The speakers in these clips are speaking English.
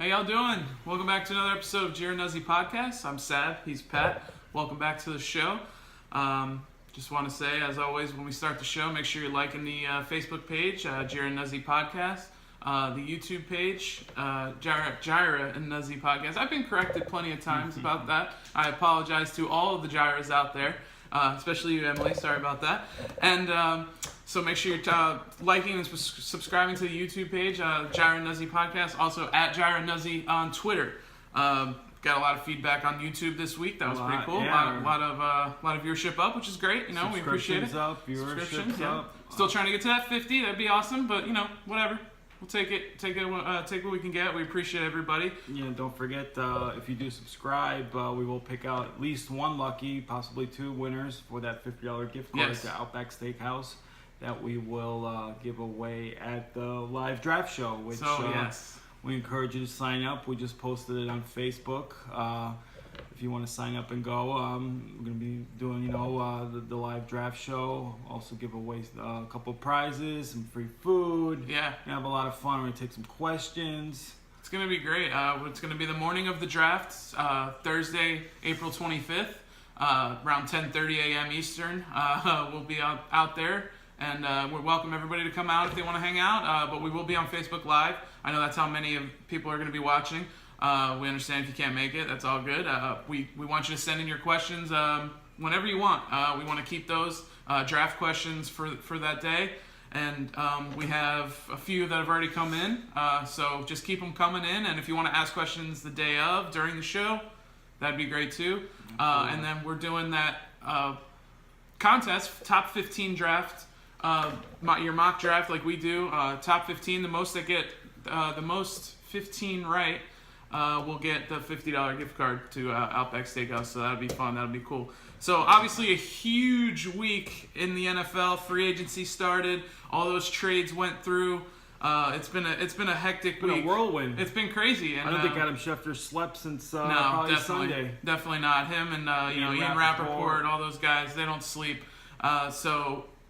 How y'all doing? Welcome back to another episode of Jared Nuzzy Podcast. I'm Sad. He's Pat. Welcome back to the show. Just want to say, as always, when we start the show, make sure you're liking the Facebook page, Jared Nuzzy Podcast, the YouTube page, Jira and Nuzzy Podcast. I've been corrected plenty of times about that. I apologize to all of the Jiras out there, especially you, Emily. Sorry about that. And so make sure you're liking and subscribing to the YouTube page, Jira and Nuzzy Podcast. Also at Jira and Nuzzy on Twitter. Got a lot of feedback on YouTube this week. That was pretty cool. Yeah. A lot of viewership up, which is great. You know, we appreciate it. Viewership's up. Still trying to get to that 50. That'd be awesome. But you know, whatever. We'll take what we can get. We appreciate everybody. Yeah, don't forget if you do subscribe, we will pick out at least one lucky, possibly two winners for that $50 gift card to Outback Steakhouse that we will give away at the live draft show. Which we encourage you to sign up. We just posted it on Facebook. If you want to sign up and go, we're going to be doing, the live draft show. Also give away a couple prizes, some free food. Yeah. We have a lot of fun. We're going to take some questions. It's going to be great. It's going to be the morning of the draft, Thursday, April 25th, around 10:30 a.m. Eastern. We'll be out there. And we welcome everybody to come out if they want to hang out. But we will be on Facebook Live. I know that's how many of people are going to be watching. We understand if you can't make it. That's all good. We want you to send in your questions whenever you want. We want to keep those draft questions for that day. And we have a few that have already come in. So just keep them coming in. And if you want to ask questions the day of, during the show, that'd be great too. And then we're doing that contest, top 15 draft. Your mock draft like we do, top 15, the most that get the most 15 right will get the $50 gift card to Outback Steakhouse. So that'll be fun. That'll be cool. So obviously a huge week in the NFL. Free agency started. All those trades went through. It's been a hectic week. It's been a whirlwind. It's been crazy. And, I don't think Adam Schefter slept since probably Sunday. Definitely not. Him and Ian Rappaport, all those guys, they don't sleep.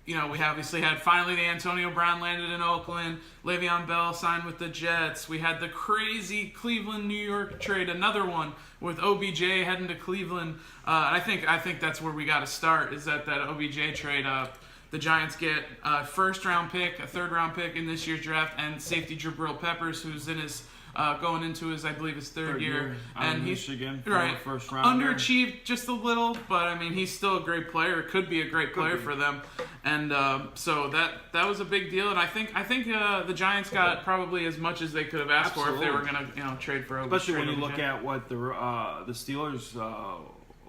We obviously had finally the Antonio Brown landed in Oakland. Le'Veon Bell signed with the Jets. We had the crazy Cleveland-New York trade, another one with OBJ heading to Cleveland. I think that's where we got to start, is that OBJ trade. The Giants get a first-round pick, a third-round pick in this year's draft, and safety Jabril Peppers, who's in his going into his, I believe, his third year. And he's Michigan, first round. Underachieved just a little, but I mean, he's still a great player. Could be a great player for them, and so that was a big deal. And I think the Giants got probably as much as they could have asked for if they were going to trade for OBJ. Especially when you look at what the Steelers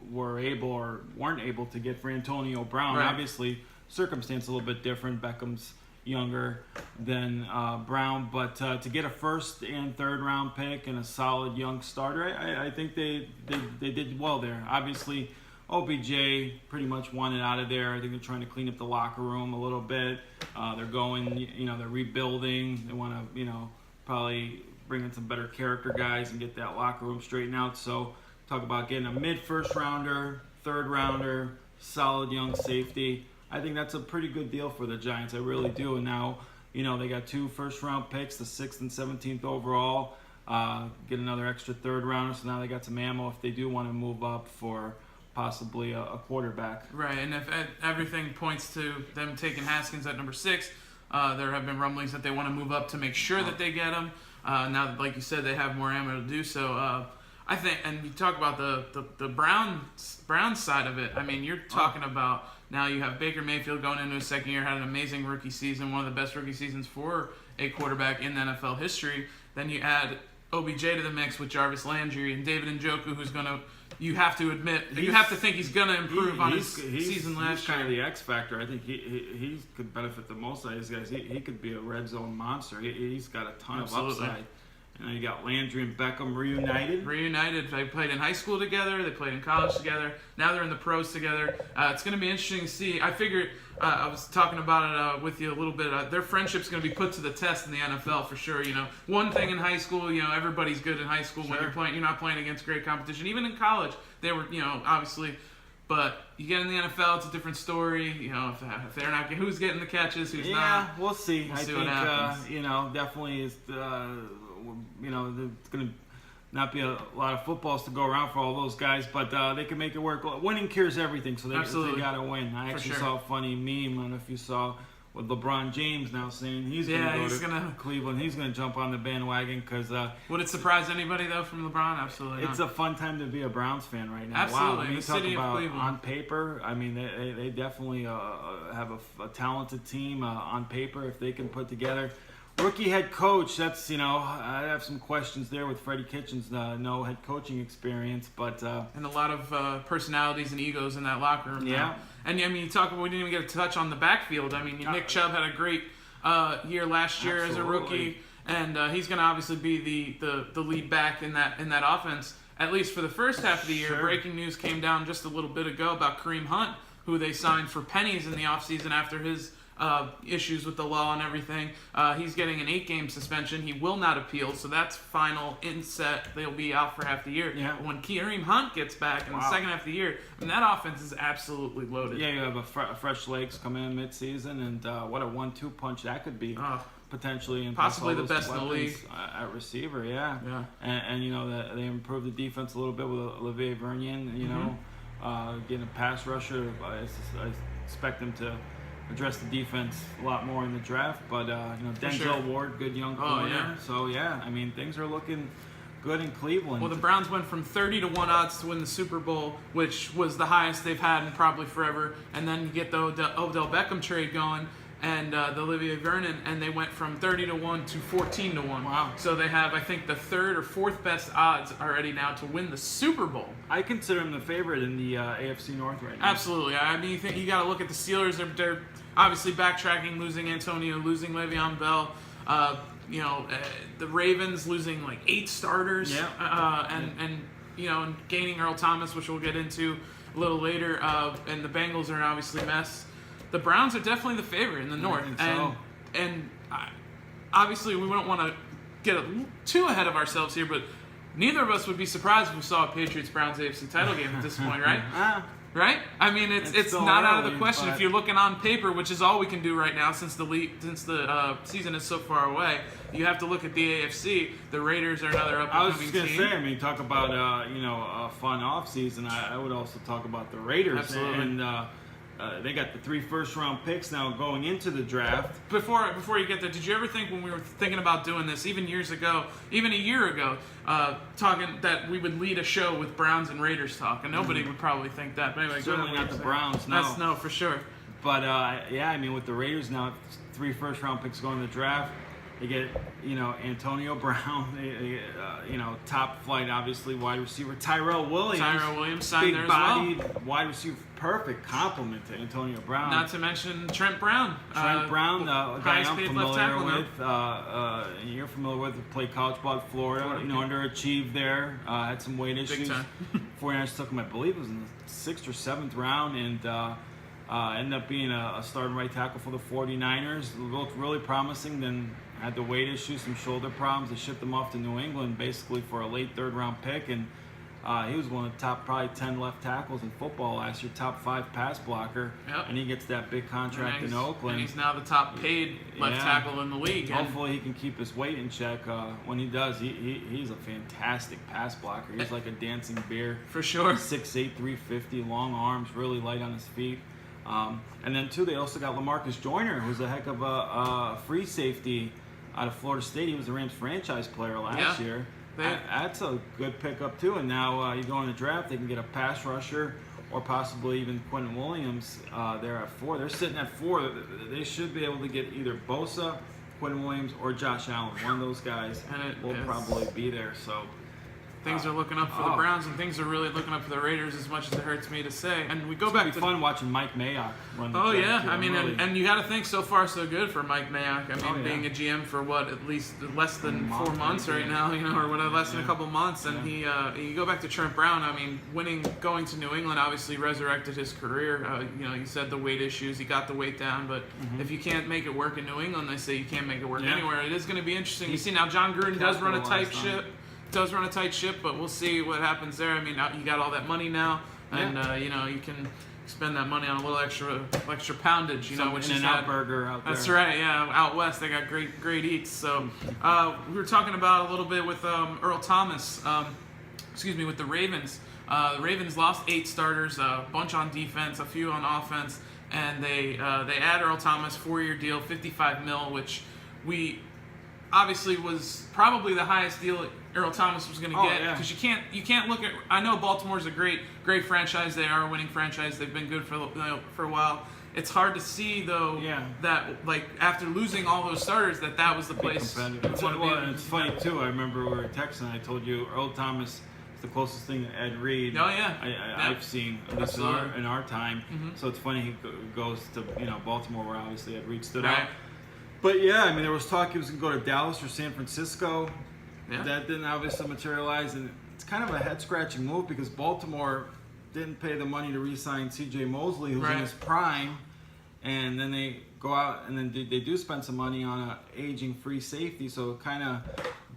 were able or weren't able to get for Antonio Brown. Right. Obviously, circumstance a little bit different. Beckham's younger than Brown, but to get a first and third round pick and a solid young starter, I think they did well there. Obviously, OBJ pretty much wanted out of there. I think they're trying to clean up the locker room a little bit. They're going, they're rebuilding. They want to, probably bring in some better character guys and get that locker room straightened out. So talk about getting a mid-first rounder, third rounder, solid young safety. I think that's a pretty good deal for the Giants. I really do. And now, they got 2 first-round picks, the 6th and 17th overall. Get another extra third rounder, so now they got some ammo if they do want to move up for possibly a quarterback. Right, and if everything points to them taking Haskins at number 6, there have been rumblings that they want to move up to make sure that they get him. Now that, like you said, they have more ammo to do so. I think, and you talk about the Browns side of it. I mean, you're talking about now you have Baker Mayfield going into his second year, had an amazing rookie season, one of the best rookie seasons for a quarterback in NFL history. Then you add OBJ to the mix with Jarvis Landry and David Njoku, who's going to, you have to admit, you have to think he's going to improve on his season last year. He's kind of the X factor. I think he could benefit the most out of these guys. He could be a red zone monster. He's got a ton of upside. And then you got Landry and Beckham reunited. They played in high school together. They played in college together. Now they're in the pros together. It's going to be interesting to see. I figured, I was talking about it with you a little bit. Their friendship's going to be put to the test in the NFL for sure. One thing in high school, everybody's good in high school when you're playing. You're not playing against great competition. Even in college, they were, obviously. But you get in the NFL, it's a different story. If they're not, who's getting the catches, who's not. Yeah, we'll see. We'll see what happens. Definitely is. there's going to not be a lot of footballs to go around for all those guys, but they can make it work. Winning cures everything, so they got to win. I actually saw a funny meme, I don't know if you saw, with LeBron James now saying he's going to go to Cleveland. He's going to jump on the bandwagon because... would it surprise anybody, though, from LeBron? Absolutely It's a fun time to be a Browns fan right now. Absolutely. Wow, I mean, the city of Cleveland. On paper, I mean, they definitely have a talented team on paper if they can put together. Rookie head coach, that's, I have some questions there with Freddie Kitchens, no head coaching experience, but... and a lot of personalities and egos in that locker room. Yeah. Now. And, I mean, we didn't even get a touch on the backfield. I mean, Nick Chubb had a great year last year as a rookie, and he's going to obviously be the lead back in that offense, at least for the first half of the year. Sure. Breaking news came down just a little bit ago about Kareem Hunt, who they signed for pennies in the offseason after his issues with the law and everything. He's getting an 8-game suspension. He will not appeal, so that's final inset. They'll be out for half the year. Yeah. But when Kareem Hunt gets back in the second half of the year, and that offense is absolutely loaded. Yeah, you have a fresh legs come in mid-season, and what a 1-2 punch that could be. Potentially, and possibly the best in the league at receiver. Yeah. And they improved the defense a little bit with Olivier Vernon. Getting a pass rusher. I expect them to address the defense a lot more in the draft. But Denzel Ward, good young corner. Yeah. So I mean, things are looking good in Cleveland. Well, the Browns went from 30-1 odds to win the Super Bowl, which was the highest they've had in probably forever. And then you get the Odell Beckham trade going, and the Olivier Vernon, and they went from 30-1 to 14-1. Wow. So they have, I think, the third or fourth best odds already now to win the Super Bowl. I consider them the favorite in the AFC North right now. Absolutely. I mean, you got to look at the Steelers. They're obviously backtracking, losing Antonio, losing Le'Veon Bell. The Ravens losing like 8 starters. And gaining Earl Thomas, which we'll get into a little later. And the Bengals are obviously a mess. The Browns are definitely the favorite in the North, and obviously we don't want to get too ahead of ourselves here, but neither of us would be surprised if we saw a Patriots-Browns AFC title game at this point, right? Right? I mean, it's not out of the question. If you're looking on paper, which is all we can do right now since the season is so far away, you have to look at the AFC. The Raiders are another up-and-coming team. I was just going to say, talk about a fun offseason. I would also talk about the Raiders. Absolutely. And they got the 3 first-round picks now going into the draft. Before you get there, did you ever think when we were thinking about doing this, even years ago, even a year ago, talking that we would lead a show with Browns and Raiders talk? And nobody would probably think that. But anyway, certainly not the Browns, no. No, for sure. But, with the Raiders now, 3 first-round picks going to the draft, they get, Antonio Brown, top flight, obviously, wide receiver. Tyrell Williams signed there as well. Big-bodied wide receiver, perfect compliment to Antonio Brown. Not to mention Trent Brown. A guy I'm familiar you're familiar with, played college ball at Florida, underachieved there, had some weight issues. Big time. 49ers took him, I believe it was in the 6th or 7th round, and ended up being a starting right tackle for the 49ers. Looked really promising, then had the weight issues, some shoulder problems. They shipped him off to New England basically for a late 3rd-round pick, and he was one of the top probably 10 left tackles in football last year, top 5 pass blocker, and he gets that big contract in Oakland. And he's now the top paid left tackle in the league. Hopefully he can keep his weight in check. When he does, he's a fantastic pass blocker. He's like a dancing bear. For sure. 6'8", 350, long arms, really light on his feet. And then, too, they also got LaMarcus Joyner, who's a heck of a free safety out of Florida State. He was the Rams franchise player last year. That's a good pickup, too. And now you go in the draft, they can get a pass rusher or possibly even Quentin Williams there at 4. They're sitting at 4. They should be able to get either Bosa, Quentin Williams, or Josh Allen. One of those guys will probably be there. So things are looking up for the Browns, and things are really looking up for the Raiders, as much as it hurts me to say. And we go back to... It's fun watching Mike Mayock run the draft. Yeah. I mean, and you got to think so far so good for Mike Mayock. I mean, being a GM for at least less than 4 months right now, or less than a couple months. And you go back to Trent Brown. I mean, going to New England obviously resurrected his career. You said the weight issues, he got the weight down, but if you can't make it work in New England, they say you can't make it work anywhere. It is going to be interesting. You see now, John Gruden does run a tight ship, but we'll see what happens there. I mean, you got all that money now, and you can spend that money on a little extra poundage, you know, which is In-N-Out burger out there. That's right, yeah. Out west, they got great eats. So we were talking about a little bit with Earl Thomas. With the Ravens. The Ravens lost 8 starters, a bunch on defense, a few on offense, and they add Earl Thomas, 4-year deal, $55 million, which we obviously was probably the highest deal Earl Thomas was going to get, because you can't look at. I know Baltimore's a great franchise. They are a winning franchise. They've been good for a while. It's hard to see though that like after losing all those starters that was the place. And it's funny too. I remember we were texting. I told you Earl Thomas is the closest thing to Ed Reed. Oh yeah, I've seen at least in our time. Mm-hmm. So it's funny he goes to Baltimore, where obviously Ed Reed stood out. But yeah, I mean there was talk he was going to go to Dallas or San Francisco. Yeah. That didn't obviously materialize, and it's kind of a head-scratching move because Baltimore didn't pay the money to re-sign C.J. Mosley, who's in his prime, and then they go out and then they do spend some money on an aging free safety, so it kind of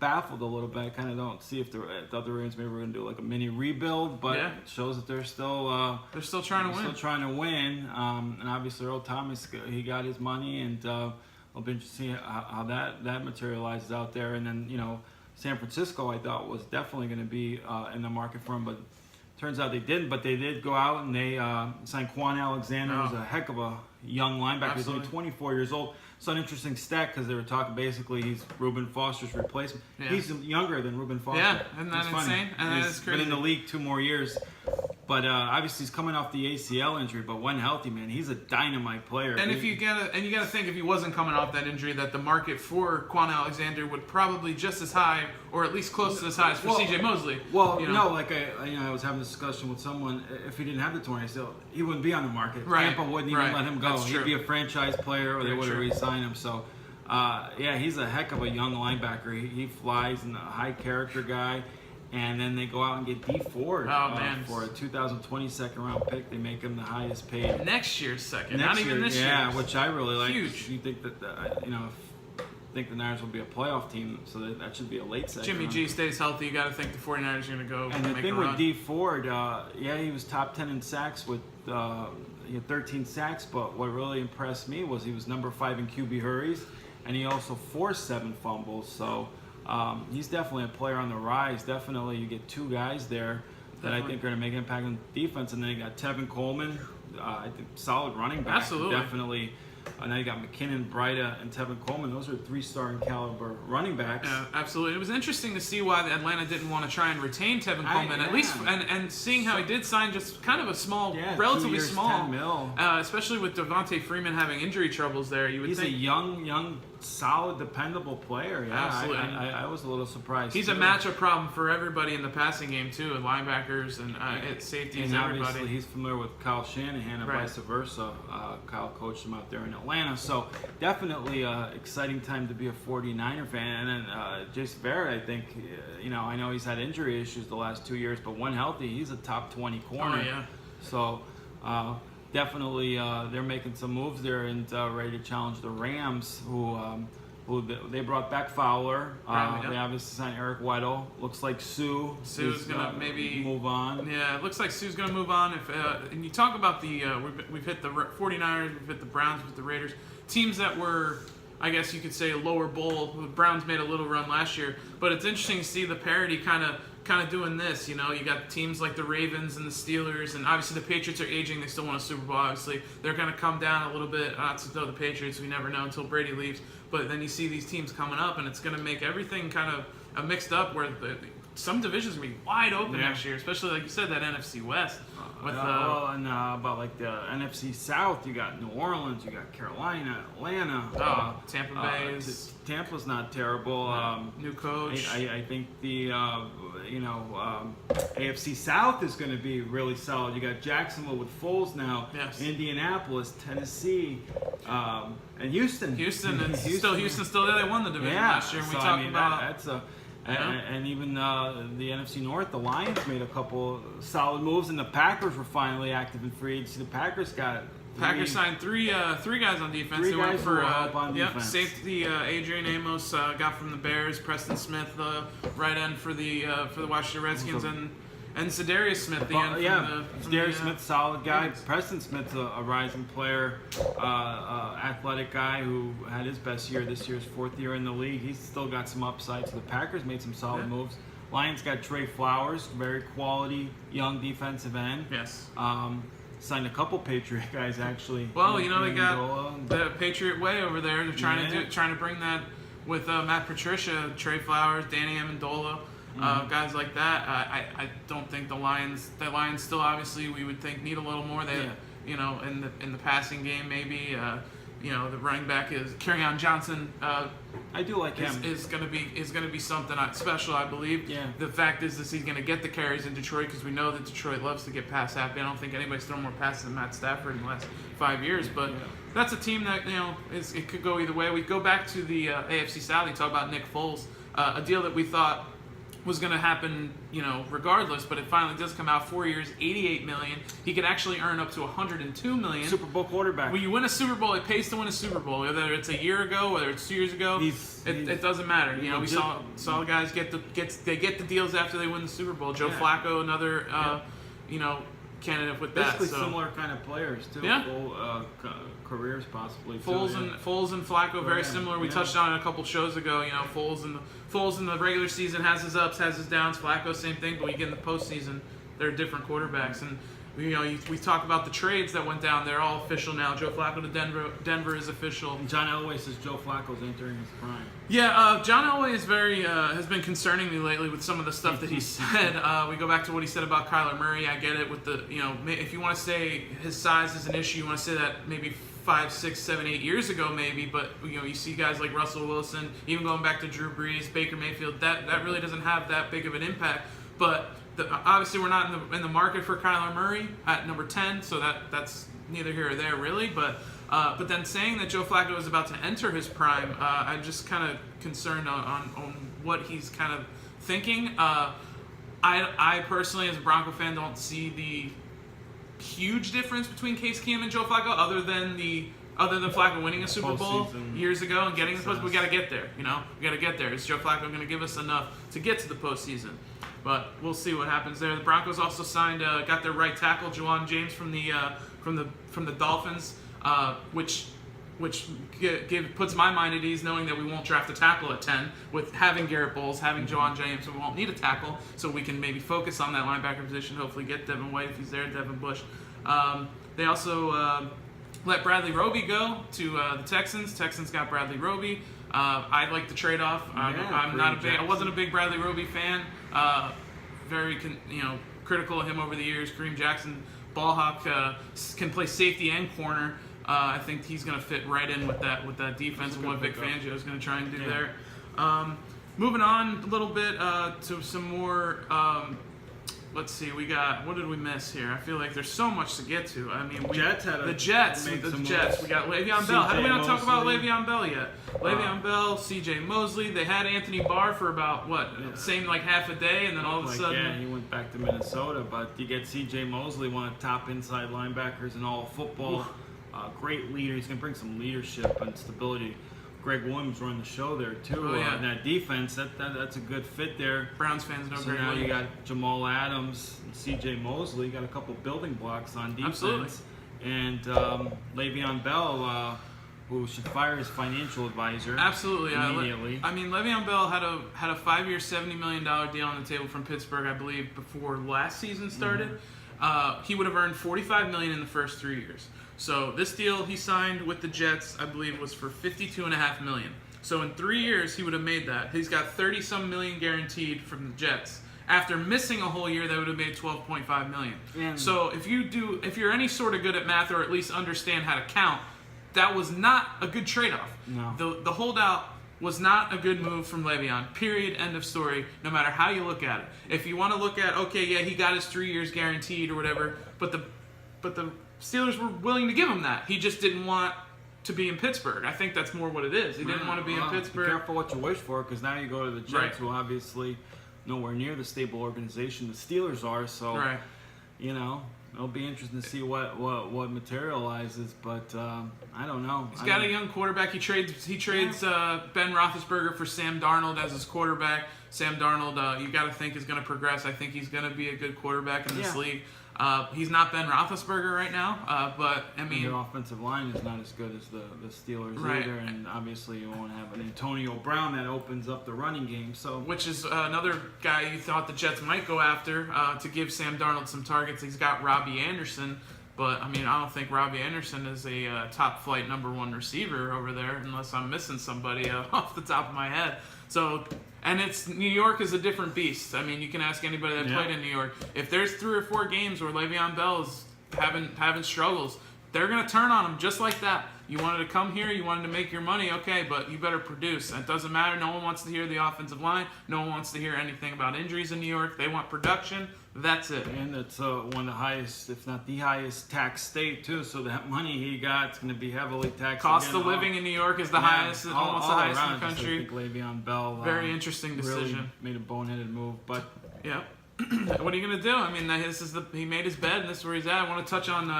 baffled a little bit. I kind of don't see if the other Ravens maybe were going to do like a mini rebuild, but it shows that they're still trying to win. And obviously Earl Thomas, he got his money, and it'll be interesting to see how that materializes out there. And then San Francisco, I thought, was definitely going to be in the market for him, but turns out they didn't. But they did go out and they signed Quan Alexander, who's a heck of a young linebacker. Absolutely. He's only 24 years old. It's an interesting stat because they were talking basically he's Reuben Foster's replacement. Yeah. He's younger than Reuben Foster. Yeah, isn't that insane? And that is crazy. Been in the league 2 more years. But obviously he's coming off the ACL injury. But when healthy, man, he's a dynamite player. And you got to think if he wasn't coming off that injury, that the market for Quan Alexander would probably just as high, or at least close to as high as for C.J. Mosley. Well, no, like I was having a discussion with someone. If he didn't have the torn ACL, he wouldn't be on the market. Right. Tampa wouldn't even let him go. That's true. He'd be a franchise player, or they would have re-signed him. So, he's a heck of a young linebacker. He flies and a high character guy. And then they go out and get Dee Ford for a 2020 second round pick. They make him the highest paid. Next year's second, not even this year. Yeah, which I really like. Huge. You think that think the Niners will be a playoff team, so that should be a late second. Jimmy G stays healthy. You got to think the 49ers are going to go. And the make thing a with run. Dee Ford, he was top 10 in sacks with he had 13 sacks. But what really impressed me was he was number 5 in QB hurries, and he also forced 7 fumbles. So. He's definitely a player on the rise. Definitely, you get 2 guys there that I think are going to make an impact on defense. And then you got Tevin Coleman, I think solid running back. Absolutely. Definitely. And then you got McKinnon, Breida, and Tevin Coleman. Those are 3-star in caliber running backs. Yeah, absolutely. It was interesting to see why Atlanta didn't want to try and retain Tevin Coleman, at least, and seeing how he did sign just kind of a small, relatively 2 years, small, $10 million. Especially with Devontae Freeman having injury troubles there. You would He's think a young, solid, dependable player. Yeah, absolutely. I was a little surprised. He's a matchup problem for everybody in the passing game too, and linebackers and safeties. And everybody. Obviously, he's familiar with Kyle Shanahan and vice versa. Kyle coached him out there in Atlanta, so definitely exciting time to be a 49er fan. And then Jason Barrett, I think, I know he's had injury issues the last 2 years, but when healthy, he's a top 20 corner. Oh yeah. So. Definitely, they're making some moves there and ready to challenge the Rams, who they brought back Fowler. They obviously signed Eric Weddle. Looks like Sue's gonna maybe move on. Yeah, it looks like Sue's gonna move on. And you talk about we've hit the 49ers, we've hit the Browns, with the Raiders, teams that were, I guess you could say, a lower bowl. The Browns made a little run last year, but it's interesting to see the parity kind of doing this. You got teams like the Ravens and the Steelers, and obviously the Patriots are aging. They still want a Super Bowl, obviously. They're going to come down a little bit. Not to throw the Patriots, we never know until Brady leaves. But then you see these teams coming up, and it's going to make everything kind of mixed up, where some divisions are going to be wide open next year, especially, like you said, that NFC West. About like the NFC South, you got New Orleans, you got Carolina, Atlanta. Tampa Bay is... Tampa's not terrible. New coach. I think the AFC South is going to be really solid. You got Jacksonville with Foles now. Yes. Indianapolis, Tennessee, and Houston. Houston's still there. They won the division last year. And we talked about that's a. And even the NFC North, the Lions made a couple solid moves, and the Packers were finally active in free agency. The Packers signed three guys on defense. They went for help on defense. Safety Adrian Amos got from the Bears. Preston Smith, right end for the Washington Redskins, And Zadarius Smith, the end. Zadarius Smith, solid guy. Ravens. Preston Smith's a rising player, athletic guy who had his best year this year, his 4th year in the league. He's still got some upside. So the Packers made some solid moves. Lions got Trey Flowers, very quality young defensive end. Yes. Signed a couple Patriot guys actually. Well, you know, they got the Patriot way over there. They're trying to bring that with Matt Patricia, Trey Flowers, Danny Amendola, guys like that. I don't think the Lions still obviously we would think need a little more. They you know, in the passing game maybe. You know, the running back is Kerryon Johnson. I do like him. Is going to be something special, I believe. Yeah. The fact is he's going to get the carries in Detroit because we know that Detroit loves to get pass happy. I don't think anybody's thrown more passes than Matt Stafford in the last 5 years. But that's a team that, you know, it could go either way. We go back to the AFC South. You talk about Nick Foles, a deal that we thought was going to happen, you know, regardless, but it finally does come out. 4 years, $88 million. He could actually earn up to $102 million. Super Bowl quarterback. When you win a Super Bowl, it pays to win a Super Bowl. Whether it's a year ago, whether it's 2 years ago, it doesn't matter. You know, we saw guys get the deals after they win the Super Bowl. Joe Flacco, another you know, candidate with that. Basically similar kind of players too. Yeah. Full, careers possibly. Foles and Flacco very similar. We touched on it a couple shows ago. You know, Foles in the regular season has his ups, has his downs. Flacco same thing, but when you get in the postseason, they're different quarterbacks. And you know, we talk about the trades that went down. They're all official now. Joe Flacco to Denver is official. And John Elway says Joe Flacco's entering his prime. Yeah, John Elway is has been concerning me lately with some of the stuff that he said. We go back to what he said about Kyler Murray. I get it with the, you know, if you want to say his size is an issue, you want to say that maybe 5, 6, 7, 8 years ago maybe, but you know, you see guys like Russell Wilson, even going back to Drew Brees, Baker Mayfield, that really doesn't have that big of an impact. But obviously we're not in the market for Kyler Murray at number 10, so that's neither here or there really. But then saying that Joe Flacco is about to enter his prime, I'm just kind of concerned on what he's kind of thinking. I personally, as a Bronco fan, don't see the huge difference between Case Keenum and Joe Flacco, other than Flacco winning a Super Bowl years ago and getting the postseason. We got to get there, you know. We got to get there. Is Joe Flacco going to give us enough to get to the postseason? But we'll see what happens there. The Broncos also signed, got their right tackle, Juwan James, from the Dolphins, which puts my mind at ease knowing that we won't draft a tackle at 10 with having Garrett Bowles, having Juwan James, so we won't need a tackle, so we can maybe focus on that linebacker position, hopefully get Devin White if he's there, Devin Bush. They also let Bradley Roby go to the Texans. Texans got Bradley Roby. I like the trade-off. I wasn't a big Bradley Roby fan. Very critical of him over the years. Kareem Jackson, ball hawk, can play safety and corner. I think he's going to fit right in with that defense and what Vic Fangio is going to try and do there. Moving on a little bit to some more. Let's see. What did we miss here? I feel like there's so much to get to. I mean, the Jets. We got Le'Veon Bell. How do we not talk about Le'Veon Bell yet? Le'Veon Bell, C.J. Mosley. They had Anthony Barr for about same like half a day, and then all of a sudden, he went back to Minnesota. But you get C.J. Mosley, one of the top inside linebackers in all of football. Great leader. He's going to bring some leadership and stability. Greg Williams running the show there too. In that defense, that's a good fit there. Browns fans know Greg now Williams. You got Jamal Adams and C.J. Mosley. You got a couple building blocks on defense. Absolutely. And Le'Veon Bell, who should fire his financial advisor. Absolutely. Immediately. I mean, Le'Veon Bell had a 5-year, $70 million deal on the table from Pittsburgh, I believe, before last season started. He would have earned $45 million in the first 3 years. So this deal he signed with the Jets, I believe, was for $52.5 million. So in 3 years, he would have made that. He's got 30-some million guaranteed from the Jets. After missing a whole year, that would have made $12.5 million. So if you're any sort of good at math or at least understand how to count, that was not a good trade-off. No. The holdout was not a good move from Le'Veon. Period. End of story. No matter how you look at it. If you want to look at, he got his 3 years guaranteed or whatever, but the Steelers were willing to give him that. He just didn't want to be in Pittsburgh. I think that's more what it is. He didn't want to be in Pittsburgh. Be careful what you wish for, because now you go to the Jets, who obviously nowhere near the stable organization the Steelers are. So, it'll be interesting to see what materializes, but I don't know. He's got a young quarterback. He trades Ben Roethlisberger for Sam Darnold as his quarterback. Sam Darnold, you got to think is going to progress. I think he's going to be a good quarterback in this league. He's not Ben Roethlisberger right now, but I mean, their offensive line is not as good as the Steelers right. either, and obviously you won't have an Antonio Brown that opens up the running game. So, which is another guy you thought the Jets might go after to give Sam Darnold some targets. He's got Robbie Anderson, but I mean, I don't think Robbie Anderson is a top flight number 1 receiver over there, unless I'm missing somebody off the top of my head. So. And New York is a different beast. I mean, you can ask anybody that played in New York. If there's 3 or 4 games where Le'Veon Bell is having struggles, they're going to turn on him just like that. You wanted to come here, you wanted to make your money, okay, but you better produce. It doesn't matter. No one wants to hear the offensive line. No one wants to hear anything about injuries in New York. They want production. That's it. And it's one of the highest, if not the highest, tax state, too. So that money he got is going to be heavily taxed. Cost of living in New York is the highest, almost the highest in the country. I think Le'Veon Bell very interesting decision. Really made a boneheaded move, but yeah. What are you gonna do? I mean, he made his bed, and this is where he's at. I want to touch on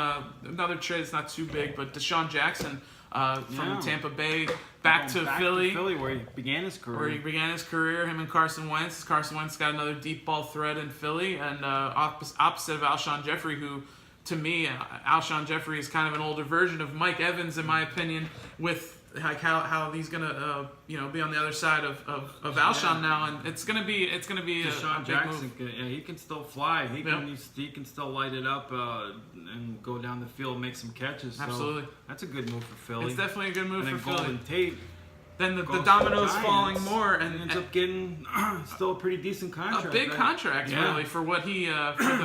another trade that's not too big, but Deshaun Jackson from Tampa Bay back to Philly, where he began his career. Him and Carson Wentz. Carson Wentz got another deep ball threat in Philly, and opposite of Alshon Jeffrey, who, to me, Alshon Jeffrey is kind of an older version of Mike Evans, in my opinion, with like how he's gonna be on the other side of Alshon now, and it's gonna be Deshaun Jackson. He can still fly. He can still light it up and go down the field, and make some catches. Absolutely, so that's a good move for Philly. It's definitely a good move for Philly. Golden Tate. Then the dominoes falling more, and ends up getting still a pretty decent contract. A big contract, really, for what he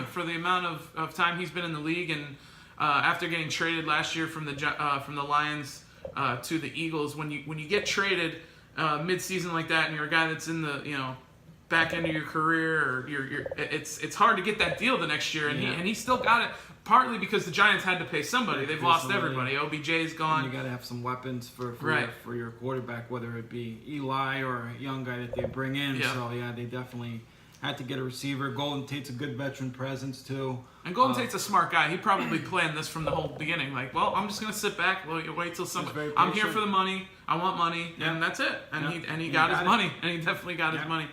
for the amount of time he's been in the league, and after getting traded last year from the Lions. To the Eagles, when you get traded mid-season like that, and you're a guy that's in the back end of your career, or it's hard to get that deal the next year, and he still got it, partly because the Giants had to pay somebody. They've lost everybody. OBJ's gone. And you got to have some weapons for your quarterback, whether it be Eli or a young guy that they bring in. Yeah. So they definitely had to get a receiver. Golden Tate's a good veteran presence too. And Golden Tate's a smart guy. He probably planned this from the whole beginning. Like, well, I'm just gonna sit back. Wait till somebody. I'm here for the money. I want money, and that's it. And he got his money, and he definitely got his money.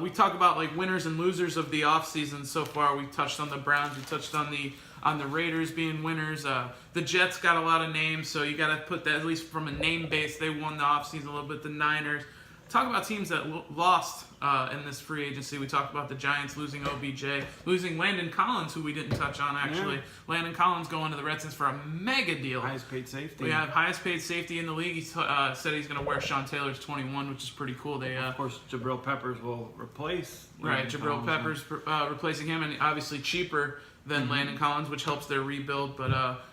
We talk about like winners and losers of the offseason so far. We touched on the Browns. We touched on the Raiders being winners. The Jets got a lot of names, so you got to put that at least from a name base. They won the offseason a little bit. The Niners. Talk about teams that lost in this free agency. We talked about the Giants losing OBJ, losing Landon Collins, who we didn't touch on actually. Yeah. Landon Collins going to the Redskins for a mega deal. Highest paid safety. We have highest paid safety in the league. He said he's going to wear Sean Taylor's 21, which is pretty cool. Of course, Jabril Peppers will replace. Jabril Peppers replacing him, and obviously cheaper than Landon Collins, which helps their rebuild. But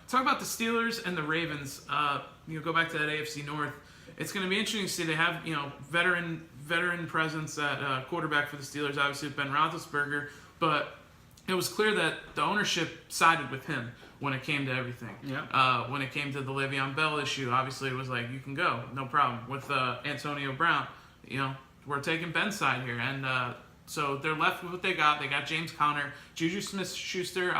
talk about the Steelers and the Ravens. Go back to that AFC North. It's going to be interesting to see. They have veteran presence at quarterback for the Steelers, obviously with Ben Roethlisberger, but it was clear that the ownership sided with him when it came to everything. Yeah. When it came to the Le'Veon Bell issue, obviously it was like, you can go, no problem. With Antonio Brown, we're taking Ben's side here, and so they're left with what they got. They got James Conner, Juju Smith-Schuster.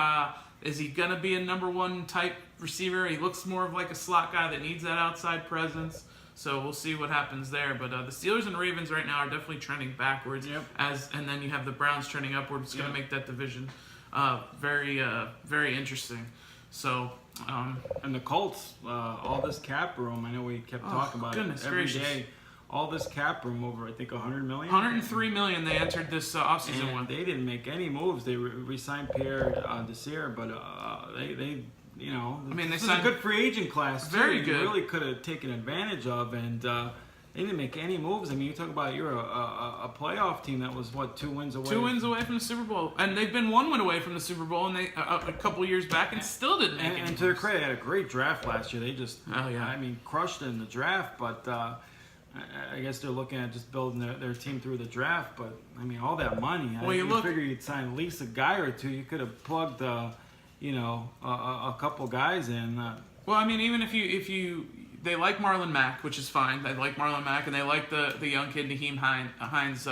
Is he gonna be a number 1 type receiver? He looks more of like a slot guy that needs that outside presence. So we'll see what happens there. But the Steelers and Ravens right now are definitely trending backwards. Yep. And then you have the Browns trending upward. It's going to make that division very interesting. So. And the Colts, all this cap room. I know we kept talking about it every day. All this cap room over, I think, $100 million. $103 million they entered this offseason with. They didn't make any moves. They re-signed Pierre Desir, but they. This is a good free agent class, too. Very good. You really could have taken advantage of, and they didn't make any moves. I mean, you talk about you're a playoff team that was, 2 wins away? 2 wins away from the Super Bowl. And they've been 1 win away from the Super Bowl and they a couple years back and still didn't make it. And to their credit, they had a great draft last year. They just, crushed it in the draft, but I guess they're looking at just building their team through the draft. But, all that money. Well, you figure you'd sign at least a guy or two. You could have plugged a couple guys in. Even if they like Marlon Mack, which is fine. They like Marlon Mack, and they like the young kid Naheem Hines,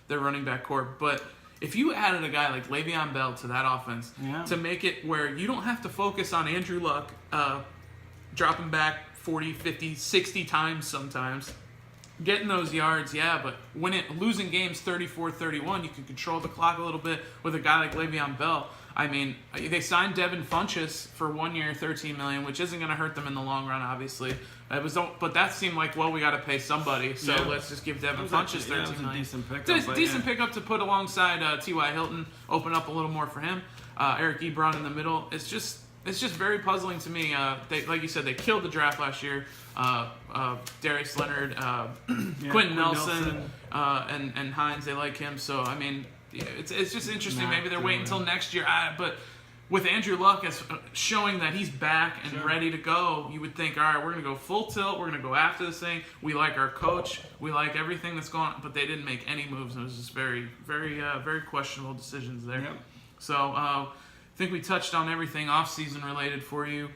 their running back core. But if you added a guy like Le'Veon Bell to that offense to make it where you don't have to focus on Andrew Luck dropping back 40, 50, 60 times sometimes, getting those yards, but losing games 34-31, you can control the clock a little bit with a guy like Le'Veon Bell. I mean, they signed Devin Funchess for 1 year, $13 million, which isn't going to hurt them in the long run, obviously. But that seemed like, well, we got to pay somebody, so let's just give Devin Funchess $13 million. Decent pickup. Decent pickup to put alongside T.Y. Hilton, open up a little more for him. Eric Ebron in the middle. It's just very puzzling to me. Like you said, they killed the draft last year. Darius Leonard, Quentin Nelson. And Hines, they like him. So I mean, it's just interesting. Maybe they're waiting until next year. But with Andrew Luck as showing that he's back and ready to go, you would think, all right, we're going to go full tilt. We're going to go after this thing. We like our coach. We like everything that's going on. But they didn't make any moves. And it was just very, very, very questionable decisions there. Yep. So I think we touched on everything off-season related for you.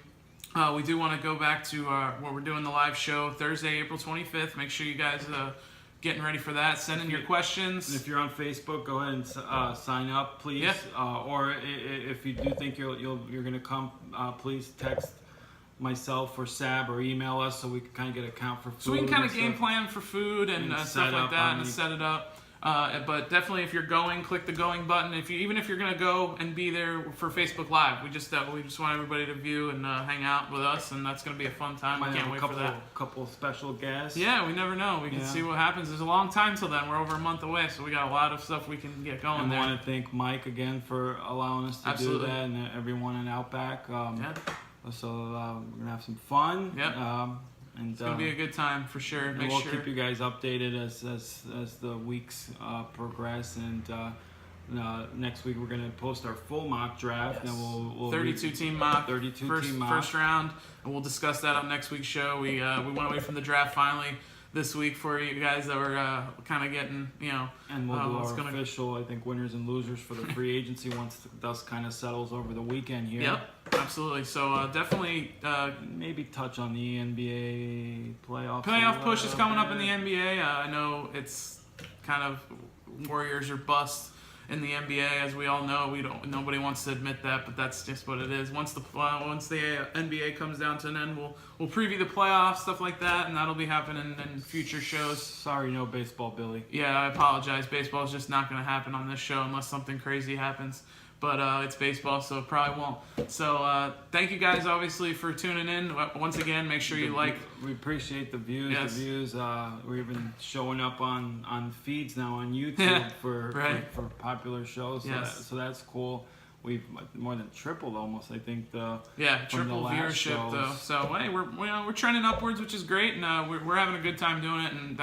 We do want to go back to what we're doing the live show Thursday, April 25th. Make sure you guys getting ready for that. Send in your questions. If you're on Facebook, go ahead and sign up, please. Yeah. Or if you do think you're going to come, please text myself or Sab or email us so we can kind of get a count for food. So we can kind of game plan for food and stuff like that and set it up. But definitely, if you're going, click the going button. Even if you're gonna go and be there for Facebook Live, we just want everybody to view and hang out with us, and that's gonna be a fun time. We can't wait for that. Couple special guests. Yeah, we never know. We can see what happens. There's a long time till then. We're over a month away, so we got a lot of stuff we can get going. And there. I want to thank Mike again for allowing us to do that, and everyone in Outback. So we're gonna have some fun. And it's gonna be a good time for sure. We'll keep you guys updated as the weeks progress. And next week we're gonna post our full mock draft. Yes. And we'll 32 team mock. 32 team mock. First round, and we'll discuss that on next week's show. We went away from the draft finally this week for you guys that were kind of getting And we'll do our official, I think, winners and losers for the free agency once the dust kind of settles over the weekend here. Yep, absolutely. So definitely maybe touch on the NBA playoffs. Playoff push is coming up in the NBA. I know it's kind of Warriors or bust in the NBA, as we all know. Nobody wants to admit that, but that's just what it is. Once the NBA comes down to an end, we'll preview the playoffs, stuff like that, and that'll be happening in future shows. Sorry, no baseball, Billy. Yeah, I apologize. Baseball is just not going to happen on this show unless something crazy happens. But it's baseball, so it probably won't. So thank you guys, obviously, for tuning in. Once again, make sure you like. We appreciate the views. Yes. The views. We're even showing up on feeds now on YouTube for popular shows. So that's cool. We've more than tripled almost, I think. Triple viewership though. So hey, we're trending upwards, which is great, and we're having a good time doing it. And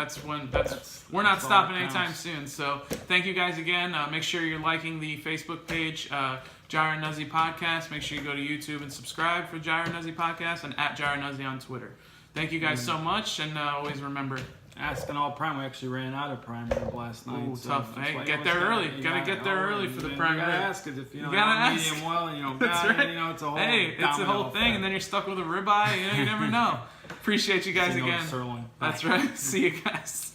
we're not stopping anytime soon. So thank you guys again. Make sure you're liking the Facebook page, Jair Nuzzy Podcast. Make sure you go to YouTube and subscribe for Jair Nuzzy Podcast and at Jair Nuzzy on Twitter. Thank you guys so much, and always remember. Asking all prime. We actually ran out of prime rib last night. Ooh, tough. Hey, get there early. Gotta get there early for the prime rib. You gotta ask it if you gotta ask. Medium well, That's right. It's a whole. Hey, it's a whole thing, and then you're stuck with a ribeye. You never know. Appreciate you guys again. Sirloin. That's right. See you guys.